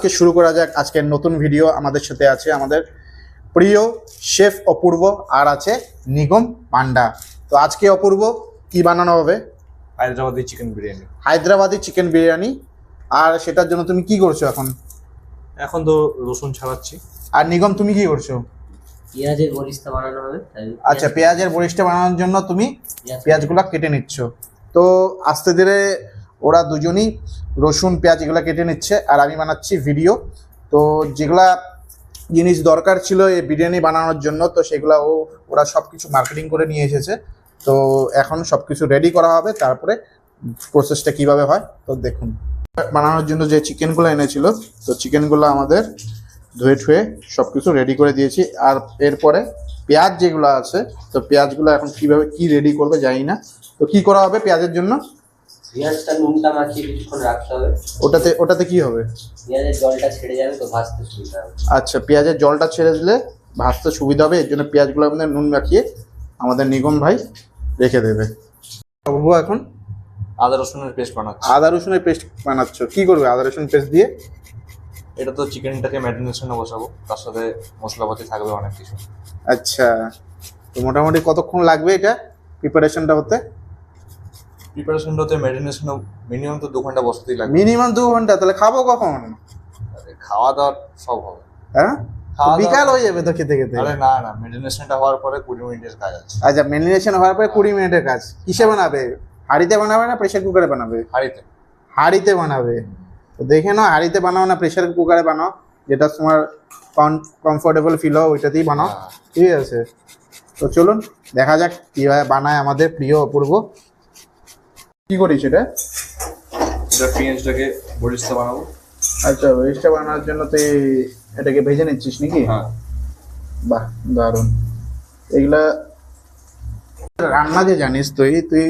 আজকে শুরু করা যাক আজকের নতুন ভিডিও। আমাদের সাথে আছে আমাদের প্রিয় শেফ অপূর্ব আর আছে নিগম পান্ডা। তো আজকে অপূর্ব কি বানানো হবে? হায়দ্রাবাদি চিকেন বিরিয়ানি। হায়দ্রাবাদি চিকেন বিরিয়ানি। আর সেটার জন্য তুমি কি করছো এখন? এখন তো রসুন ছাড়াচ্ছি। আর নিগম তুমি কি করছো? পেঁয়াজের বরিস্তা বানানো হবে। আচ্ছা, পেঁয়াজের বরিস্টা বানানোর জন্য তুমি পেঁয়াজগুলো কেটে নিচ্ছ। তো আস্তে ধীরে ওরা দুজনই রসুন পেঁয়াজ এগুলো কেটে নিচ্ছে আর আমি বানাচ্ছি ভিডিও। তো যেগুলা জিনিস দরকার ছিল এই বিরিয়ানি বানানোর জন্য, তো সেগুলো ওরা সব কিছু মার্কেটিং করে নিয়ে এসেছে। তো এখন সব কিছু রেডি করা হবে, তারপরে প্রসেসটা কিভাবে হয় তো দেখুন। বানানোর জন্য যে চিকেনগুলো এনেছিল, তো চিকেনগুলো আমাদের ধুয়ে ঠুয়ে সব কিছু রেডি করে দিয়েছি। আর এরপরে পেঁয়াজ যেগুলো আছে, তো পেঁয়াজগুলো এখন কিভাবে কি রেডি করবে জানি না। তো কি করা হবে পেঁয়াজের জন্য? পেঁয়াজটা নুনটা মাখিয়ে কিছুক্ষণ রাখতে হবে। ওটাতে কি হবে? পেঁয়াজের জলটা ছেড়ে যাবে, তো ভাজতে সুবিধা হবে। আচ্ছা, পেঁয়াজের জলটা ছেড়ে দিলে ভাজতে সুবিধা হবে, এর জন্য পেঁয়াজগুলো আমাদের নুন মাখিয়ে আমাদের নিগম ভাই রেখে দেবে। এখন আদা রসুনের পেস্ট বানাচ্ছি। আদা রসুনের পেস্ট বানাচ্ছ, কি করবে আদা রসুন পেস্ট দিয়ে? এটা তো চিকেনটাকে ম্যারিনেশনে বসাবো, তার সাথে মশলাপাতি থাকবে অনেক কিছু। আচ্ছা, তো মোটামুটি কতক্ষণ লাগবে এটা প্রিপারেশনটা হতে? প্রিপারেশনটাতে ম্যারিনেশনে মিনিমাম তো 2 ঘন্টা বসাতেই লাগবে। মিনিমাম 2 ঘন্টা? তাহলে খাবো কখন? খাওয়া দাওয়া সব হবে। হ্যাঁ, খাওয়া বিকাল হয়ে যাবে তো খেতে খেতে। আরে না না, ম্যারিনেশনটা হওয়ার পরে 20 মিনিটের কাজ আছে। আচ্ছা, ম্যারিনেশন হওয়ার পরে 20 মিনিটের কাজ। কিসে বানাবে? হাঁড়িতে বানাবে না প্রেসার কুকারে বানাবে? হাঁড়িতে। হাঁড়িতে বানাবে। তো দেখে নাও, হাঁড়িতে বানাও না প্রেসার কুকারে বানাও, যেটা তোমার কমফোর্টেবল ফিল হয় ওইটাতেই বানাও। ঠিক আছে, তো চলুন দেখা যাক কীভাবে বানায় আমাদের প্রিয় অপূর্ব। কি করিস এটা? এটা পেঁয়াজটাকে বরিস্তা বানাবো। আচ্ছা, ভেজটা বানানোর জন্য তুই এটাকে ভেজে নিচ্ছিস নাকি? হ্যাঁ। বাহ, দারুণ। এগুলা রান্না যে জানিস তুই তুই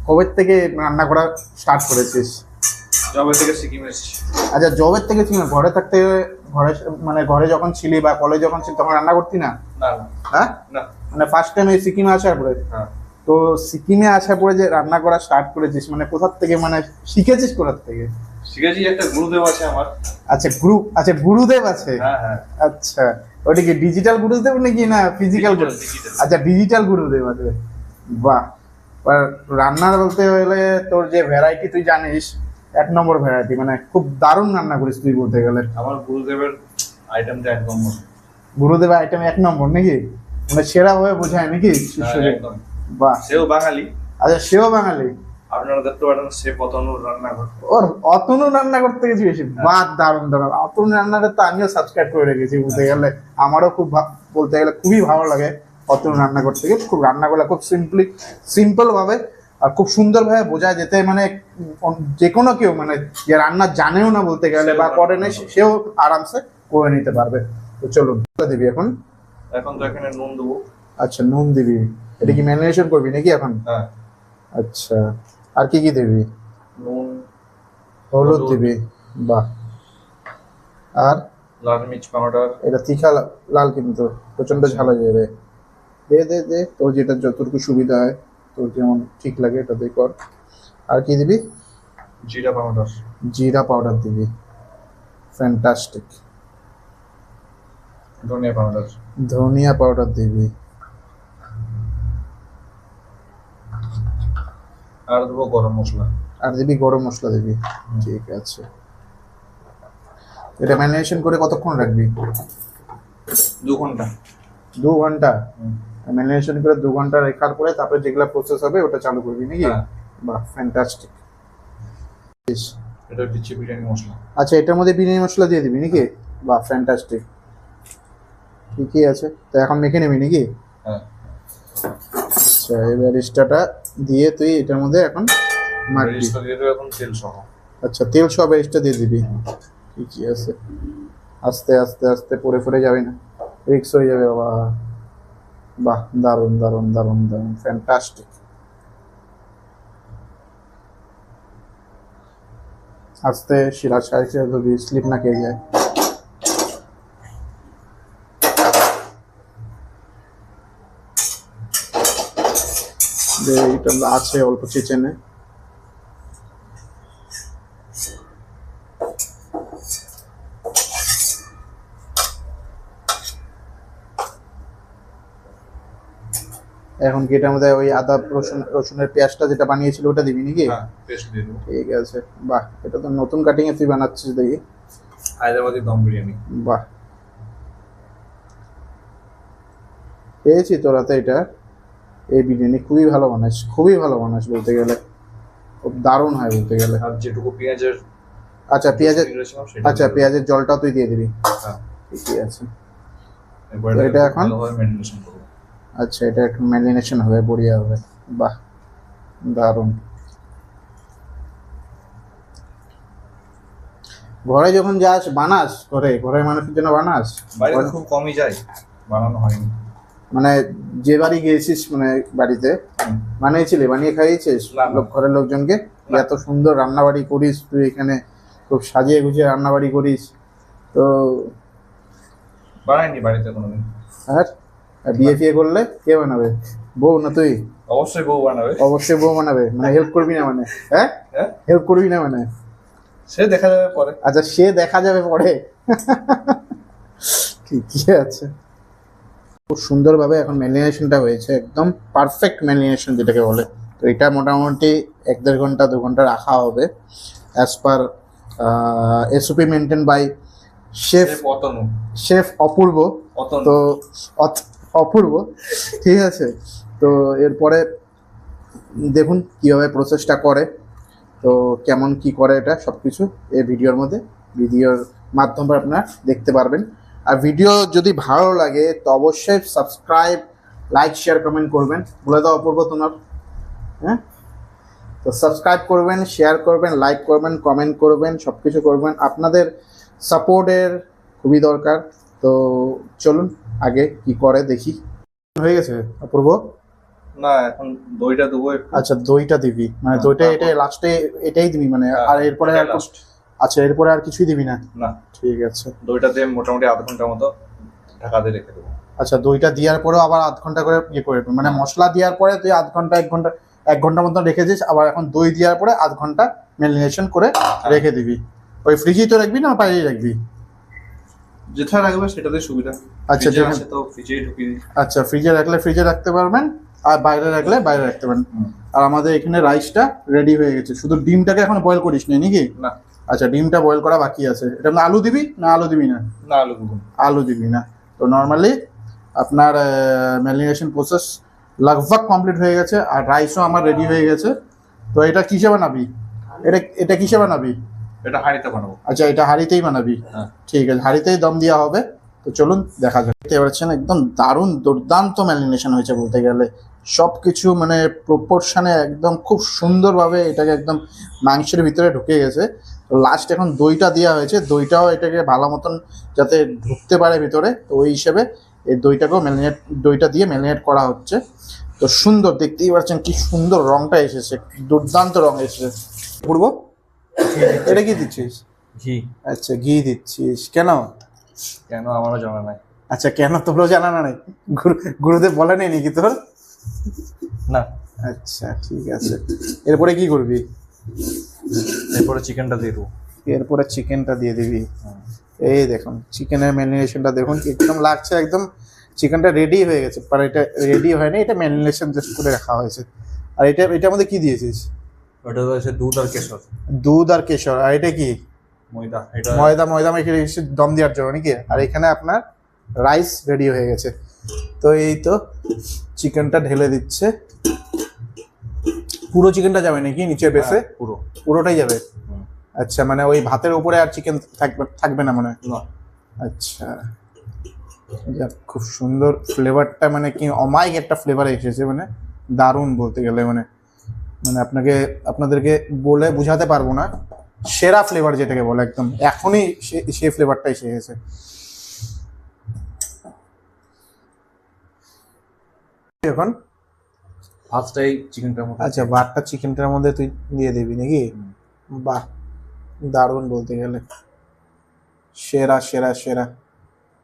কবে থেকে রান্না করা স্টার্ট করেছিস? জবে থেকে শিখিয়ে এসেছি। আচ্ছা, জবের থেকে ছিল? ঘরে থাকতে মানে ঘরে যখন ছিলি বা কলেজ যখন ছিলি তখন রান্না করতি না? না হ্যাঁ, না, মানে ফার্স্ট টাইম এই সিকিমে আসার পরে? হ্যাঁ। তো সিকিমে আসার পরে যে রান্না করা স্টার্ট করেছিস, মানে কোথার থেকে, মানে শিখেছিস কোথার থেকে? শিখেছি, একটা গুরুদেব আছে আমার। আচ্ছা, গুরুদেব আছে? হ্যাঁ হ্যাঁ। আচ্ছা, ওটা কি ডিজিটাল গুরুদেব নাকি না ফিজিক্যাল? আচ্ছা, ডিজিটাল গুরুদেব আছে। বাহ। রান্নার বলতে হলে তোর যে ভ্যারাইটি তুই জানিস, 1 নম্বর ভ্যারাইটি, মানে খুব দারুণ রান্না করিস তুই বলতে গেলে। আমার গুরুদেবের আইটেমটা একদম গুরুদেবের আইটেম 1 নম্বর নাকি? মানে সেরা হয়ে বোঝায় নাকি শিষ্যকে? একদম। বাহ। সেও বাঙালি। আচ্ছা, সেও বাঙালি। আপনারা দেখতে পারেন শেফ অতনুর রান্নাঘর। ওর অতনু রান্না করতে গেছি বেশি? বাহ, দারুণ দারুণ। অতনু রান্নাটা তো আমিও সাবস্ক্রাইব করে রেখেছি বলতে গেলে। আমারও খুব বলতে গেলে খুবই ভালো লাগে অতনু রান্না করতে গেলে। খুব রান্নাগুলো খুব সিম্পল ভাবে আর খুব সুন্দরভাবে বোঝায়, যেতে মানে যে কোনো কেউ মানে যে রান্না জানেও না বলতে গেলে বা করে না, সেও আরামসে করে নিতে পারবে। তো চলুন দিবি এখন। এখন তো এখানে নুন দেবো। আচ্ছা, নুন দিবি। এটা কি ম্যারিনেশন করবি নাকি এখন? হ্যাঁ। আচ্ছা, আর কি কি দিবি? নুন, হলুদ দিবি। বাহ। আর লাল মির্চ পাউডার। এটা তীখা লাল, কিন্তু প্রচন্ড ঝাল হয়ে যাবে। দে দে দে, তোর যেটা যতটুকু সুবিধা হয়, তোর যেমন ঠিক লাগে এটা দিয়ে কর। আর কি দিবি? জিরা পাউডার। জিরা পাউডার দিবি। ফ্যান্টাস্টিক। ধনিয়া পাউডার। ধনিয়া পাউডার দিবি। আর দেবো গরম মশলা। আর দিবি গরম মশলা দিবি। ঠিক আছে। এটা ম্যারিনেশন করে কতক্ষণ রাখবি? 2 ঘন্টা। 2 ঘন্টা? ম্যারিনেশন করে 2 ঘন্টা রাখার পরে তারপরে যেগুলো প্রসেস হবে ওটা চালু করবি নাকি? বাহ, ফ্যান্টাস্টিক। এটা হচ্ছে বিরিয়ানি মশলা। আচ্ছা, এটার মধ্যে বিরিয়ানি মশলা দিয়ে দিবি নাকি? বাহ, ফ্যান্টাস্টিক। ঠিকই আছে, তো এখন মেখে নিবি নাকি? হ্যাঁ। আচ্ছা, এই ব্যারিস্টাটা দিয়ে তুই এটার মধ্যে এখন মাখবি। ব্যারিস্টা দিয়ে দেবো এখন তেল সহ। আচ্ছা, তেল সহ ব্যারিস্টা দিয়ে দিবি। ঠিকই আছে। আস্তে আস্তে আস্তে পড়ে যাবে না, রিক্স হয়ে যাবে বাবা। বাহ, দারুণ দারুণ দারুণ দারুণ, ফ্যান্টাস্টিক। আস্তে শিরা সাইডে ধরবি, স্লিপ না খেয়ে যায়। যে এটা আছে অল্প চিচেনে। এখন কি এটার মধ্যে ওই আদা রসুনের পেঁয়াজটা যেটা বানিয়েছিল ওটা দিবি নাকি? হ্যাঁ, পেস্ট দিয়ে দেবো। ঠিক আছে, বাহ, এটা তো নতুন কাটিং এ তুই বানাচ্ছিস দেখি। হায়দ্রাবাদি দম বিরিয়ানি। বাহ, পেয়েছি তোর হাতে এটা। এই বিরিয়ানি খুবই ভালো বানাস, খুবই ভালো বানাস বলতে গেলে, খুব দারুণ হয় বলতে গেলে। আর যেটুকু পেঁয়াজের আচ্ছা পেঁয়াজের, রেখেছিলাম সেটা আচ্ছা পেঁয়াজের জলটাও তুই দিয়ে দিবি। হ্যাঁ। ঠিকই আছে। এরপরে এটা এটা এখন? এখন ভালোভাবে ম্যারিনেশন করবো। আচ্ছা এটা একটু ম্যারিনেশন হবে, বড়িয়া হবে। বাহ, দারুণ। ঘরে যখন যাস বানাস, ঘরের মানুষের জন্য বানাস? বাইরে খুব কমই যায়, বানানো হয়নি। মানে যে বাড়ি গিয়েছিস, মানে বাড়িতে হুম। বানিয়েছিলি, বানিয়ে খাইয়েছিস না, না। ঘরের লোকজনকে? না। এত সুন্দর রান্নাবাড়ি করিস তুই, এখানে খুব সাজিয়ে গুছিয়ে রান্নাবাড়ি করিস তো। বানাইনি বাড়িতে কোনোদিন। আর বিয়ে ফিয়ে করলে কে বানাবে? বউ না তুই? অবশ্যই বউ বানাবে। অবশ্যই বউ বানাবে, মানে হেল্প করবি না মানে? হ্যাঁ, হ্যাঁ, হেল্প করবি না মানে? সে দেখা যাবে পরে। আচ্ছা সে দেখা যাবে পরে। ঠিকই আছে। খুব সুন্দরভাবে এখন ম্যারিনেশনটা হয়েছে, একদম পারফেক্ট ম্যারিনেশন যেটাকে বলে। তো এটা মোটামুটি 1-1.5 ঘন্টা 2 ঘন্টা রাখা হবে as per SOP maintain by chef chef Apurba. Atanu. তো অপূর্ব, ঠিক আছে। তো এরপরে দেখুন কীভাবে প্রসেসটা করে, তো কেমন কি করে এটা সব কিছু এই ভিডিওর মাধ্যমে আপনারা দেখতে পারবেন। আর ভিডিও যদি ভালো লাগে তো অবশ্যই সাবস্ক্রাইব, লাইক, শেয়ার, কমেন্ট করবেন। বলে দাও অপূর্ব তোমার। হ্যাঁ, তো সাবস্ক্রাইব করবেন, শেয়ার করবেন, লাইক করবেন, কমেন্ট করবেন, সব কিছু করবেন। আপনাদের সাপোর্টের খুবই দরকার। তো চলুন আগে কি করে দেখি। হয়ে গেছে অপূর্ব? না, এখন দইটা দেবো একটু। আচ্ছা দইটা দিবি, মানে দইটা এটা লাস্টে এটাই দিবি মানে? আর এরপরে আর লাস্ট। আচ্ছা এরপরে আর কিছুই দিবি না? না, ঠিক আছে। দইটা দিয়ে মোটামুটি আধ ঘন্টার মতো ঢাকা দিয়ে রেখে দেবো। আচ্ছা দইটা দেওয়ার পরেও আবার আধ ঘন্টা করে ইয়ে করে দিবি? মানে মশলা দেওয়ার পরে তুই আধ ঘন্টা 1 ঘন্টা মতো রেখেছিস, আবার এখন দই দেওয়ার পরে আধ ঘন্টা ম্যারিনেশন করে রেখে দিবি। ওই ফ্রিজেই তো রাখবি না বাইরেই রাখবি? যেটা রাখবে সেটাতে সুবিধা। আচ্ছা, ফ্রিজে আছে তো ফ্রিজেই ঢুকিয়ে দিই। আচ্ছা ফ্রিজে রাখলে ফ্রিজে রাখতে পারবেন, আর বাইরে রাখলে বাইরে রাখতে পারবেন। আর আমাদের এখানে রাইসটা রেডি হয়ে গেছে, শুধু ডিমটাকে এখন বয়েল করিস নি নাকি? না। আচ্ছা ডিমটা বয়েল করা বাকি আছে। এটা মানে আলু দিবি না আলু দিবি না? না, আলু দেবো। আলু দিবি না। তো নর্মালি আপনার ম্যারিনেশন প্রসেস লগভগ কমপ্লিট হয়ে গেছে, আর রাইসও আমার রেডি হয়ে গেছে। তো এটা কিসে বানাবি? এটা কিসে বানাবি? এটা হাঁড়িতে বানাবো। আচ্ছা এটা হাঁড়িতেই বানাবি? হ্যাঁ। ঠিক আছে, হাঁড়িতেই দম দেওয়া হবে। তো চলুন দেখা যাক। দেখতে পাচ্ছেন একদম দারুণ দুর্দান্ত ম্যারিনেশন হয়েছে বলতে গেলে। সব কিছু মানে প্রপোর্শনে একদম খুব সুন্দরভাবে এটাকে একদম মাংসের ভিতরে ঢুকে গেছে। তো লাস্ট এখন দইটা দেওয়া হয়েছে, দইটাও এটাকে ভালো মতন যাতে ঢুকতে পারে ভিতরে, তো ওই হিসেবে এই দইটা দিয়ে ম্যারিনেট করা হচ্ছে। তো সুন্দর, দেখতেই পাচ্ছেন কি সুন্দর রংটা এসেছে, দুর্দান্ত রং এসেছে। পূর্ব এটা কি দিচ্ছিস? ঘি। আচ্ছা ঘি দিচ্ছিস কেন? কেন আমারও জানা নাই। আচ্ছা কেন তোরও জানা নাই? গুরুদেব বলে নেই নাকি তোর? না। আচ্ছা ঠিক আছে। এরপরে কি করবি? এরপরে চিকেনটা দিয়ে দেবো। এরপরে চিকেনটা দিয়ে দিবি। এই দেখুন চিকেনের ম্যারিনেশনটা দেখুন একদম লাগছে, একদম চিকেনটা রেডি হয়ে গেছে। আর এটা রেডি হয়নি, এটা ম্যারিনেশন জাস্ট করে রাখা হয়েছে। আর এটার মধ্যে কি দিয়েছিস? ওটা হচ্ছে দুধ আর কেশর। দুধ আর কেশর। আর এটা কি? ময়দা। এটা ময়দা মেখে রেখেছি দম দেওয়ার জন্য নাকি? আর এখানে আপনার রাইস রেডি হয়ে গেছে। তো এই তো চিকেনটা ঢেলে দিচ্ছে। পুরো চিকেনটা যাবে নাকি নিচে বেসে? পুরোটাই যাবে। আচ্ছা মানে ওই ভাতের উপরে আর চিকেন থাকবে না মানে? না। আচ্ছা যাক, খুব সুন্দর ফ্লেভারটা, মানে কি অমায়িক একটা ফ্লেভার এসেছে, মানে দারুণ বলতে গেলে। মানে আপনাদেরকে বলে বোঝাতে পারবো না। সেরা ফ্লেভার যেটাকে বলে, একদম এখনই সেই ফ্লেভারটা এসে গেছে। এখন ভাতটাই চিকেনটার মধ্যে। আচ্ছা ভাতটা চিকেনটার মধ্যে তুই দিয়ে দিবি নাকি? বাহ দারুণ বলতে গেলে, সেরা সেরা সেরা,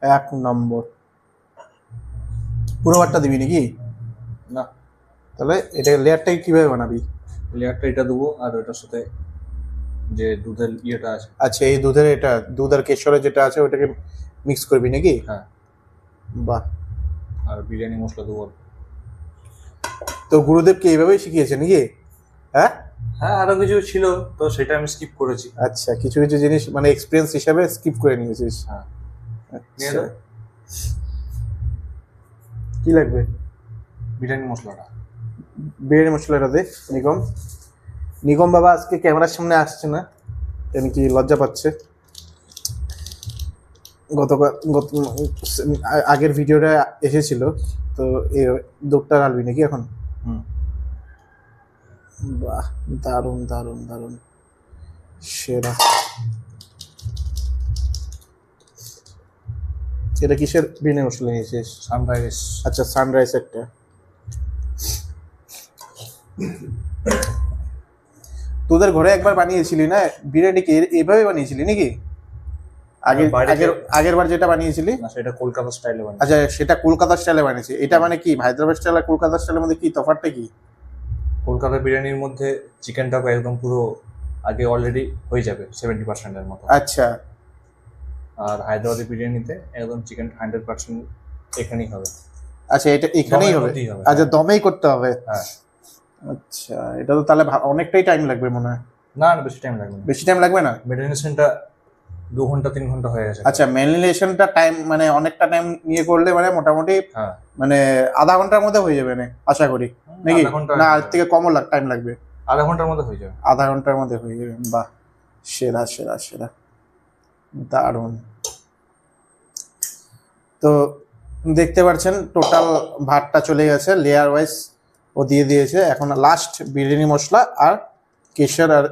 1 নম্বর। পুরো ভাতটা দিবি নাকি? না। তাহলে এটা লেয়ারটাই কিভাবে বানাবি? লেয়ারটা এটা দেবো, আর ওটার সাথে যে দুধের ইয়েটা আছে। আচ্ছা এই দুধ আর কেশরের যেটা আছে ওটাকে মিক্স করবি নাকি? হ্যাঁ। বাহ। আর বিরিয়ানি মশলা দেবো। তো গুরুদেবকে এইভাবেই শিখিয়েছে নাকি? হ্যাঁ হ্যাঁ, আরো কিছু ছিল তো সেটা আমি স্কিপ করেছি। আচ্ছা, কিছু কিছু জিনিস মানে এক্সপিরিয়েন্স হিসাবে স্কিপ করে নিয়েছিস। হ্যাঁ, নিয়ে আচ্ছা, দাও কি লাগবে? বিরিয়ানি মশলাটা। বিরিয়ানি মশলাটা দে নিগম। নিগম বাবা আজকে ক্যামেরার সামনে আসছে না, কেন কি লজ্জা পাচ্ছে। আগের ভিডিওটা এসেছিল তো দুধটা ঢালবি নাকি এখন? হুম, বাহ, দারুণ দারুণ দারুণ, সেরা। এটা কিসের বিরিয়ানি মশলা নিয়েছিস? সানরাইজ। আচ্ছা, সানরাইজ একটা। তোদের ঘরে একবার বানিয়েছিলি না বিরিয়ানি, কি এইভাবে বানিয়েছিলি নাকি? আগের বাড়িতে- আগের আগের বার যেটা বানিয়েছিলি? না, সেটা কলকাতা স্টাইলে বানাই। আচ্ছা, সেটা কলকাতা স্টাইলে বানিয়েছি। এটা মানে কি হায়দ্রাবাদ স্টাইল আর কলকাতা স্টাইলের মধ্যে কি তফাৎটা কি? কলকাতা বিরিয়ানির মধ্যে চিকেনটাও একদম পুরো আগে অলরেডি হয়ে যাবে 70%-এর মতো। আচ্ছা আর হায়দ্রাবাদি বিরিয়ানিতে একদম চিকেন 100% এখানেই হবে। আচ্ছা, এটা এখানেই দমের হবে? মধ্যেই হবে। আচ্ছা, দমেই করতে হবে। হ্যাঁ। আচ্ছা, এটা তো তাহলে অনেকটাই টাইম লাগবে মনে হয়। না না, বেশি টাইম লাগবে না। বেশি টাইম লাগবে না? মেরিনেশনটা 2 ঘন্টা 3 ঘন্টা হয়ে গেছে। আচ্ছা, ম্যারিনেশনটা টাইম মানে অনেকটা টাইম নিয়ে করলে মানে মোটামুটি হ্যাঁ, মানে আধা ঘন্টার মধ্যে হয়ে যাবে না আশা করি নাকি? আধা ঘন্টা না, আর থেকে কমও টাইম লাগবে? আধা ঘন্টার মধ্যে হয়ে যাবে। আধা ঘন্টার মধ্যে হয়ে যাবে। বাহ, সেরা সেরা সেরা, দারুণ। তো দেখতে পাচ্ছেন টোটাল ভাতটা চলে গেছে, লেয়ার ওয়াইজ ও দিয়ে দিয়েছে। এখন লাস্ট বিরিয়ানি মশলা আর কেশর আর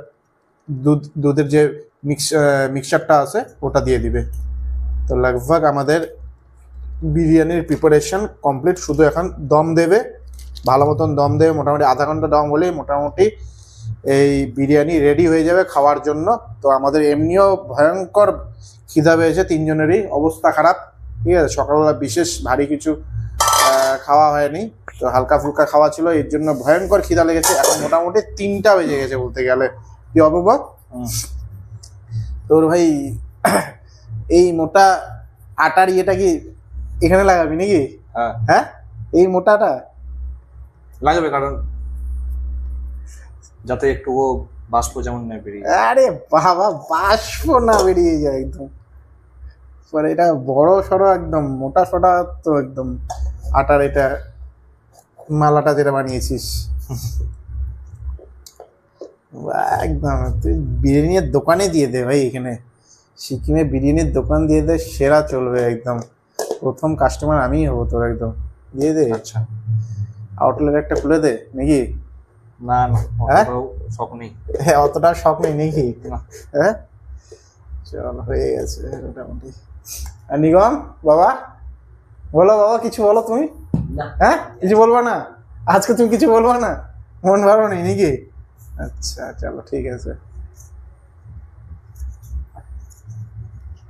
দুধের যে মিক্সচারটা আছে ওটা দিয়ে দিবে। তো লগভগ আমাদের বিরিয়ানির প্রিপারেশন কমপ্লিট, শুধু এখন দম দেবে, ভালো মতন দম দেবে। মোটামুটি আধা ঘন্টা দম হলেই মোটামুটি এই বিরিয়ানি রেডি হয়ে যাবে খাওয়ার জন্য। তো আমাদের এমনিও ভয়ঙ্কর খিদা পেয়েছে, তিনজনেরই অবস্থা খারাপ, ঠিক আছে। সকালবেলা বিশেষ ভারী কিছু খাওয়া হয়নি, তো হালকা ফুলকা খাওয়া ছিল, এর জন্য ভয়ঙ্কর খিদা লেগেছে। এখন মোটামুটি 3টা বেজে গেছে বলতে গেলে। কি অপূর্ব, তোর ভাই এই মোটা আটার ইয়েটা কি এখানে লাগাবি নাকি? হ্যাঁ, হ্যাঁ, এই মোটাটা লাগবে, কারণ যাতে একটু ও বাষ্প যেমন না বেরিয়ে যায়। আরে বাবা, বাষ্প না বেরিয়ে যায় একদম। পরে এটা বড় সড়ো একদম মোটা সোটা তো একদম আটার এটা মালাটা যেটা বানিয়েছিস একদম তুই বিরিয়ানির দোকানে দিয়ে দে ভাই, এখানে সিকিমে বিরিয়ানির দোকান দিয়ে দে, সেরা চলবে একদম। প্রথম কাস্টমার আমিই হবো তোর, একদম দিয়ে দে। আচ্ছা, আউটলেট একটা খুলে দে নাকি? না না, হ্যাঁ? অতটাও শখ নেই। হ্যাঁ, অতটা শখ নেই নাকি? না। হ্যাঁ, চল হয়ে গেছে মোটামুটি। আর নিগম বাবা, বলো বাবা, কিছু বলো তুমি। না, হ্যাঁ, কিছু বলবো না আজকে? তুমি কিছু বলবো না? মন ভালো নেই নাকি? আচ্ছা চলো, ঠিক আছে,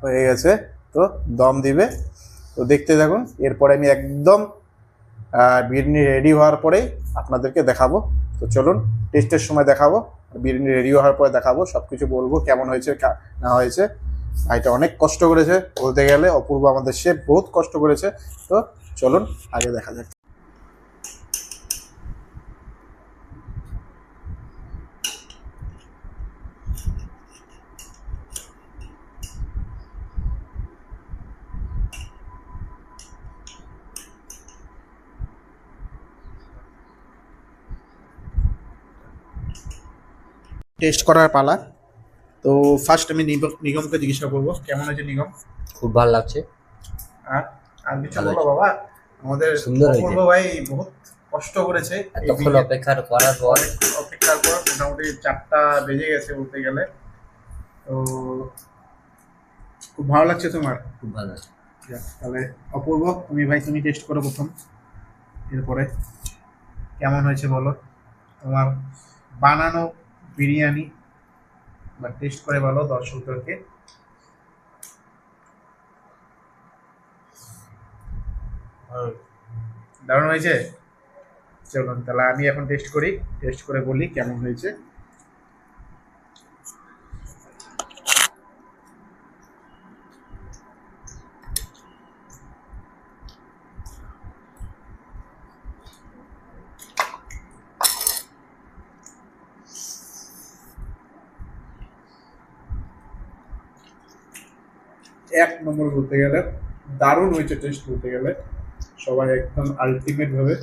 হয়ে গেছে। তো দম দিবে, তো দেখতে থাকুন। এরপরে আমি একদম বিরিয়ানি রেডি হওয়ার পরেই আপনাদেরকে দেখাবো। তো চলুন, টেস্টের সময় দেখাবো, বিরিয়ানি রেডি হওয়ার পরে দেখাবো, সব কিছু বলবো কেমন হয়েছে না হয়েছে। ভাইটা অনেক কষ্ট করেছে বলতে গেলে, অপূর্ব আমাদের শেফ বহুত কষ্ট করেছে। তো চলুন আগে দেখা যাক। টেস্ট করার পালা। তো ফার্স্ট আমি নিগমকে জিজ্ঞাসা করবো কেমন হয়েছে নিগম। খুব ভালো লাগছে। আর আর কিছু ভালো বলো বাবা, আমাদের সুন্দর হয়েছে। অপূর্ব ভাই বহুত কষ্ট করেছে এই এতক্ষণ বিরিয়ানি- অপেক্ষার করার পর অনেক অপেক্ষার পর মোটামুটি 4টা বেজে গেছে বলতে গেলে। তো খুব ভালো লাগছে তোমার? খুব ভালো লাগছে। যাক, তাহলে অপূর্ব তুমি টেস্ট করো প্রথম, এরপরে কেমন হয়েছে বলো তোমার বানানো বিরিয়ানি, বা টেস্ট করে বলো দর্শকদেরকে। দারুণ হয়েছে। চলুন তাহলে আমি এখন টেস্ট করি, টেস্ট করে বলি কেমন হয়েছে। এক নম্বর বলতে গেলে, দারুণ হয়েছে টেস্ট বলতে গেলে। সবাই একদম আলটিমেট ভাবে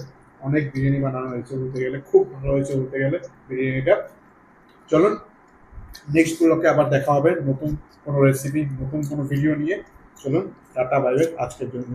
অনেক বিরিয়ানি বানানো হয়েছে বলতে গেলে, খুব ভালো হয়েছে বলতে গেলে বিরিয়ানিটা। চলুন নেক্সট ব্লগে আবার দেখা হবে নতুন কোনো রেসিপি, নতুন কোনো ভিডিও নিয়ে। চলুন টাটা বাই বাই আজকের জন্য।